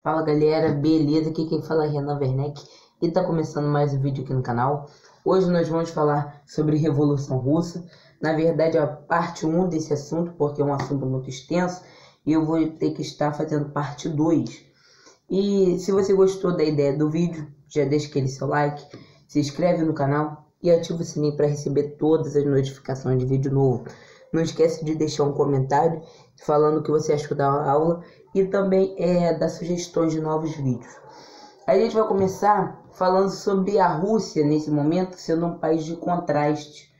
Fala galera, beleza? Aqui quem fala é Renan Werneck e tá começando mais um vídeo aqui no canal. Hoje nós vamos falar sobre Revolução Russa. Na verdade é a parte 1 desse assunto, porque é um assunto muito extenso e eu vou ter que estar fazendo parte 2. E se você gostou da ideia do vídeo, já deixa aquele seu like, se inscreve no canal e ativa o sininho para receber todas as notificações de vídeo novo. Não esquece de deixar um comentário falando o que você achou da aula e também dar sugestões de novos vídeos. A gente vai começar falando sobre a Rússia nesse momento sendo um país de contraste.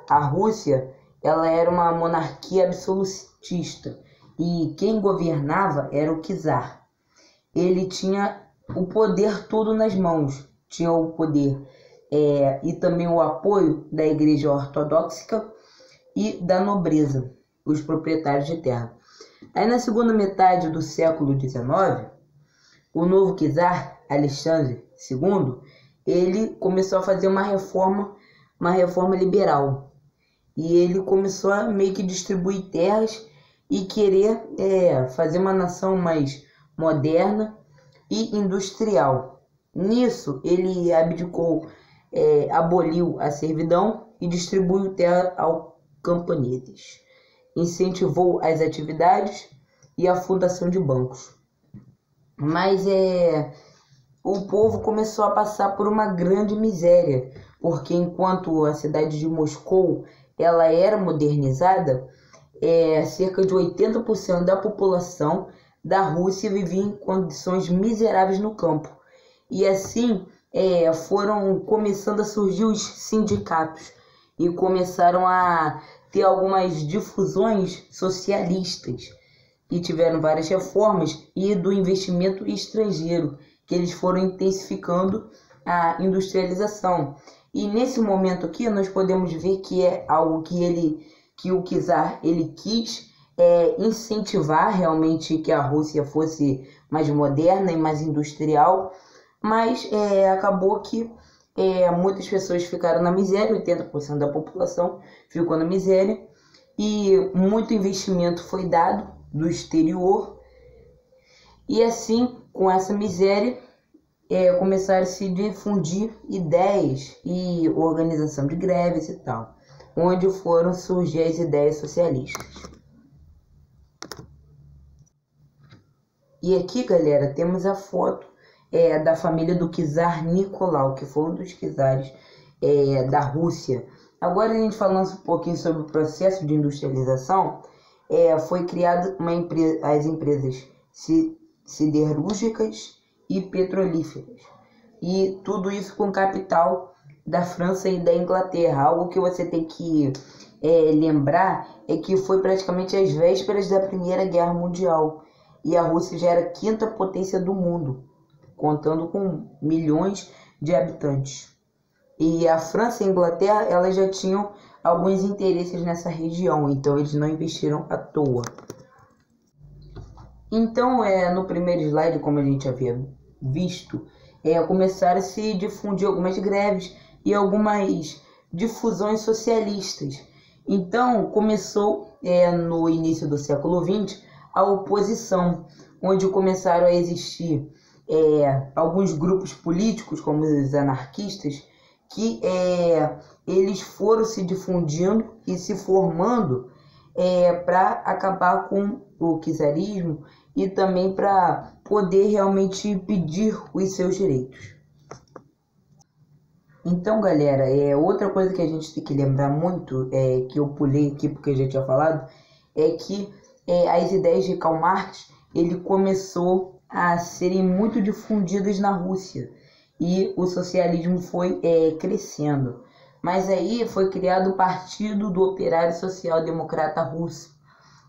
A Rússia, ela era uma monarquia absolutista e quem governava era o czar. Ele tinha o poder todo nas mãos, tinha o poder e também o apoio da Igreja Ortodoxa e da nobreza, os proprietários de terra. Aí na segunda metade do século XIX, o novo czar, Alexandre II, ele começou a fazer uma reforma liberal. E ele começou a meio que distribuir terras e querer fazer uma nação mais moderna e industrial. Nisso, ele abdicou, aboliu a servidão e distribuiu terra aos camponeses. Incentivou as atividades e a fundação de bancos. Mas o povo começou a passar por uma grande miséria, porque enquanto a cidade de Moscou ela era modernizada, cerca de 80% da população da Rússia vivia em condições miseráveis no campo. E assim foram começando a surgir os sindicatos e começaram a ter algumas difusões socialistas e tiveram várias reformas e do investimento estrangeiro, que eles foram intensificando a industrialização. E nesse momento aqui nós podemos ver que é algo que o czar ele quis incentivar realmente que a Rússia fosse mais moderna e mais industrial, mas acabou que muitas pessoas ficaram na miséria, 80% da população ficou na miséria e muito investimento foi dado do exterior e assim, com essa miséria, começaram a se difundir ideias e organização de greves e tal, onde foram surgir as ideias socialistas. E aqui, galera, temos a foto da família do czar Nicolau, que foi um dos czares da Rússia. Agora a gente falando um pouquinho sobre o processo de industrialização, foi criada as empresas siderúrgicas e petrolíferas. E tudo isso com capital da França e da Inglaterra. Algo que você tem que lembrar é que foi praticamente às vésperas da Primeira Guerra Mundial. E a Rússia já era a quinta potência do mundo, contando com milhões de habitantes. E a França e a Inglaterra, elas já tinham alguns interesses nessa região, então eles não investiram à toa. Então, no primeiro slide, como a gente havia visto, começaram a se difundir algumas greves e algumas difusões socialistas. Então, começou no início do século XX a oposição, onde começaram a existir alguns grupos políticos, como os anarquistas, que eles foram se difundindo e se formando para acabar com o czarismo e também para poder realmente pedir os seus direitos. Então, galera, outra coisa que a gente tem que lembrar muito, que eu pulei aqui porque eu já tinha falado, é que as ideias de Karl Marx, ele começou a serem muito difundidas na Rússia e o socialismo foi crescendo. Mas aí foi criado o Partido do Operário Social Democrata Russo,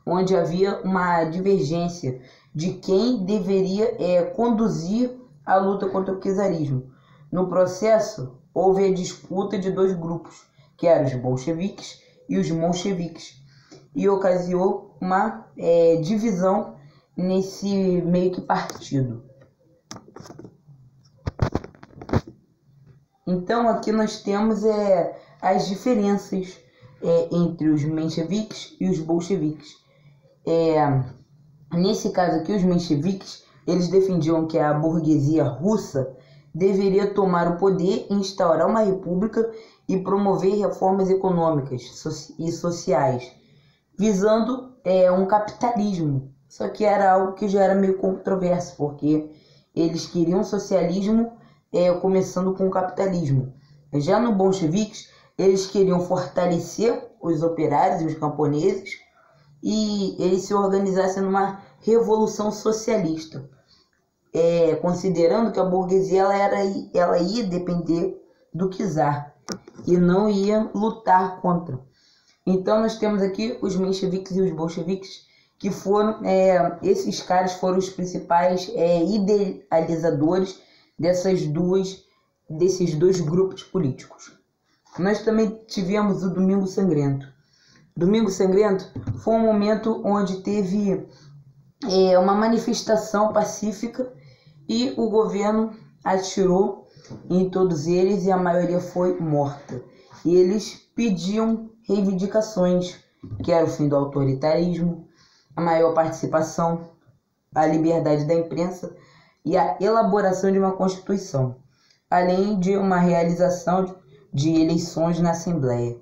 onde havia uma divergência de quem deveria conduzir a luta contra o czarismo. No processo, houve a disputa de dois grupos, que eram os bolcheviques e os mencheviques, e ocasionou uma divisão nesse meio que partido. Então aqui nós temos as diferenças entre os mencheviques e os bolcheviques. Nesse caso aqui, os mencheviques eles defendiam que a burguesia russa deveria tomar o poder, instaurar uma república e promover reformas econômicas e sociais, visando um capitalismo. Só que era algo que já era meio controverso, porque eles queriam socialismo começando com o capitalismo. Já no bolcheviques, eles queriam fortalecer os operários e os camponeses e eles se organizassem numa revolução socialista, considerando que a burguesia ela ia depender do czar e não ia lutar contra. Então nós temos aqui os mencheviques e os bolcheviques, que foram, esses caras foram os principais idealizadores desses dois grupos políticos. Nós também tivemos o Domingo Sangrento. Domingo Sangrento foi um momento onde teve uma manifestação pacífica e o governo atirou em todos eles e a maioria foi morta. E eles pediam reivindicações, que era o fim do autoritarismo, a maior participação, a liberdade da imprensa e a elaboração de uma constituição, além de uma realização de eleições na Assembleia.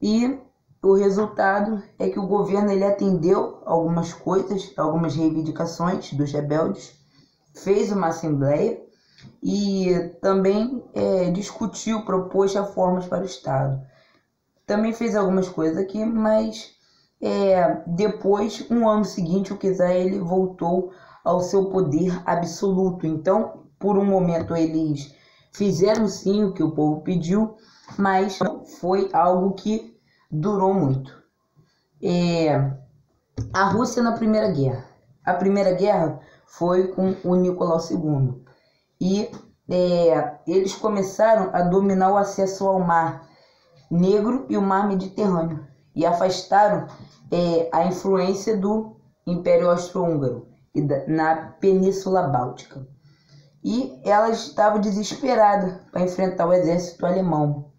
E o resultado é que o governo ele atendeu algumas coisas, algumas reivindicações dos rebeldes, fez uma Assembleia e também discutiu, propôs reformas para o Estado. Também fez algumas coisas aqui, mas depois, um ano seguinte, o czar ele voltou ao seu poder absoluto. Então, por um momento, eles fizeram sim o que o povo pediu, mas não foi algo que durou muito. A Rússia na Primeira Guerra. A Primeira Guerra foi com o Nicolau II. E eles começaram a dominar o acesso ao Mar Negro e o Mar Mediterrâneo. E afastaram a influência do Império Austro-Húngaro na Península Báltica. E ela estava desesperada para enfrentar o exército alemão.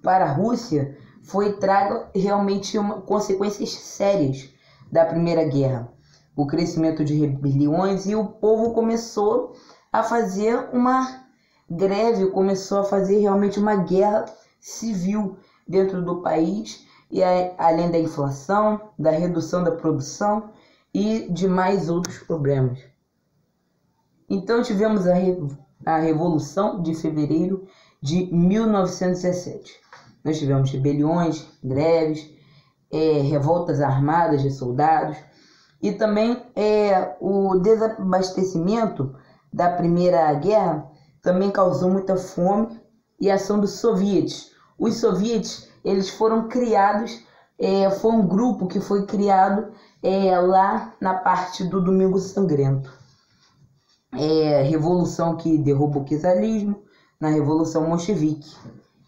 Para a Rússia, foi trago realmente consequências sérias da Primeira Guerra. O crescimento de rebeliões e o povo começou a fazer uma greve, começou a fazer realmente uma guerra civil dentro do país, e além da inflação, da redução da produção e de mais outros problemas. Então tivemos a Revolução de Fevereiro de 1917. Nós tivemos rebeliões, greves, revoltas armadas de soldados e também o desabastecimento da Primeira Guerra também causou muita fome e a ação dos soviéticos. Os soviéticos eles foram criados, foi um grupo que foi criado lá na parte do Domingo Sangrento. Revolução que derrubou o czarismo na Revolução Bolchevique.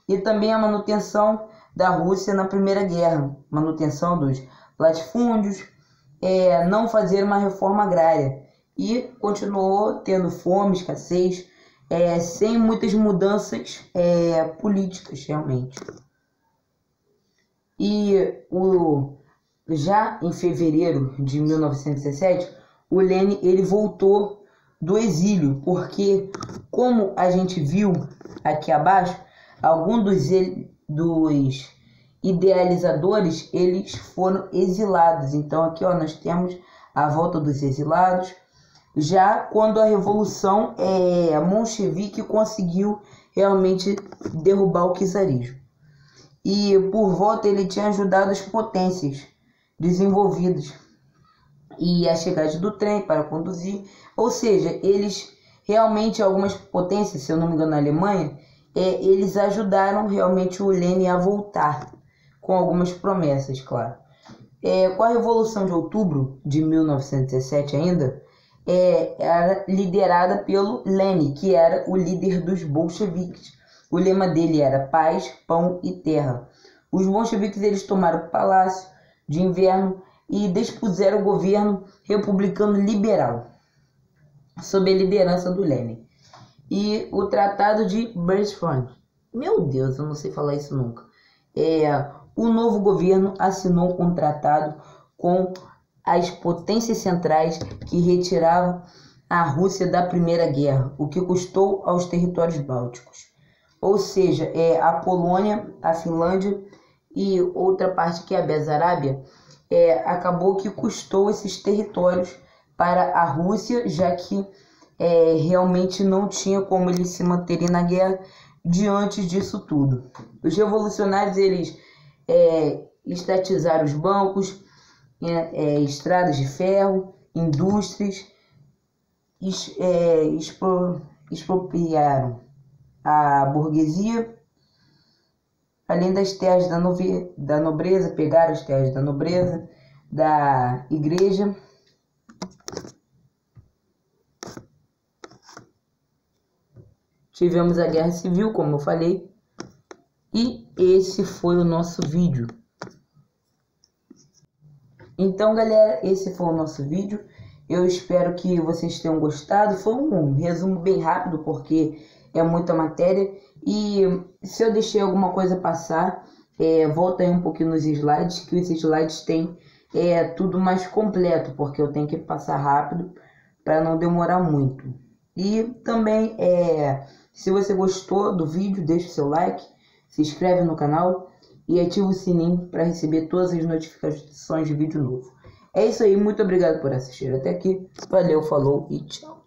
E também a manutenção da Rússia na Primeira Guerra, manutenção dos latifúndios, não fazer uma reforma agrária. E continuou tendo fome, escassez, sem muitas mudanças políticas realmente. E já em fevereiro de 1917, o Lenin ele voltou do exílio, porque, como a gente viu aqui abaixo, alguns dos idealizadores eles foram exilados. Então aqui nós temos a volta dos exilados, já quando a Revolução Bolchevique conseguiu realmente derrubar o czarismo. E por volta ele tinha ajudado as potências desenvolvidas e a chegada do trem para conduzir, ou seja, eles realmente, algumas potências, se eu não me engano na Alemanha, eles ajudaram realmente o Lenin a voltar, com algumas promessas, claro. Com a Revolução de Outubro de 1917 ainda, era liderada pelo Lenin, que era o líder dos bolcheviques. O lema dele era paz, pão e terra. Os bolcheviques eles tomaram o Palácio de Inverno e dispuseram o governo republicano liberal, sob a liderança do Lenin. E o Tratado de Brest-Litovsk. Meu Deus, eu não sei falar isso nunca. O novo governo assinou um tratado com as potências centrais que retiravam a Rússia da Primeira Guerra, o que custou aos territórios bálticos. Ou seja, a Polônia, a Finlândia e outra parte que é a Besarábia, acabou que custou esses territórios para a Rússia, já que realmente não tinha como eles se manterem na guerra diante disso tudo. Os revolucionários eles estatizaram os bancos, estradas de ferro, indústrias, expropriaram a burguesia, além das terras da nobreza, pegaram as terras da nobreza, da igreja. Tivemos a Guerra Civil, como eu falei, e esse foi o nosso vídeo. Então, galera, esse foi o nosso vídeo. Eu espero que vocês tenham gostado. Foi um resumo bem rápido, porque é muita matéria. E se eu deixei alguma coisa passar, volta aí um pouquinho nos slides, que os slides têm tudo mais completo, porque eu tenho que passar rápido para não demorar muito. E também, se você gostou do vídeo, deixa o seu like, se inscreve no canal e ativa o sininho para receber todas as notificações de vídeo novo. É isso aí, muito obrigado por assistir até aqui. Valeu, falou e tchau.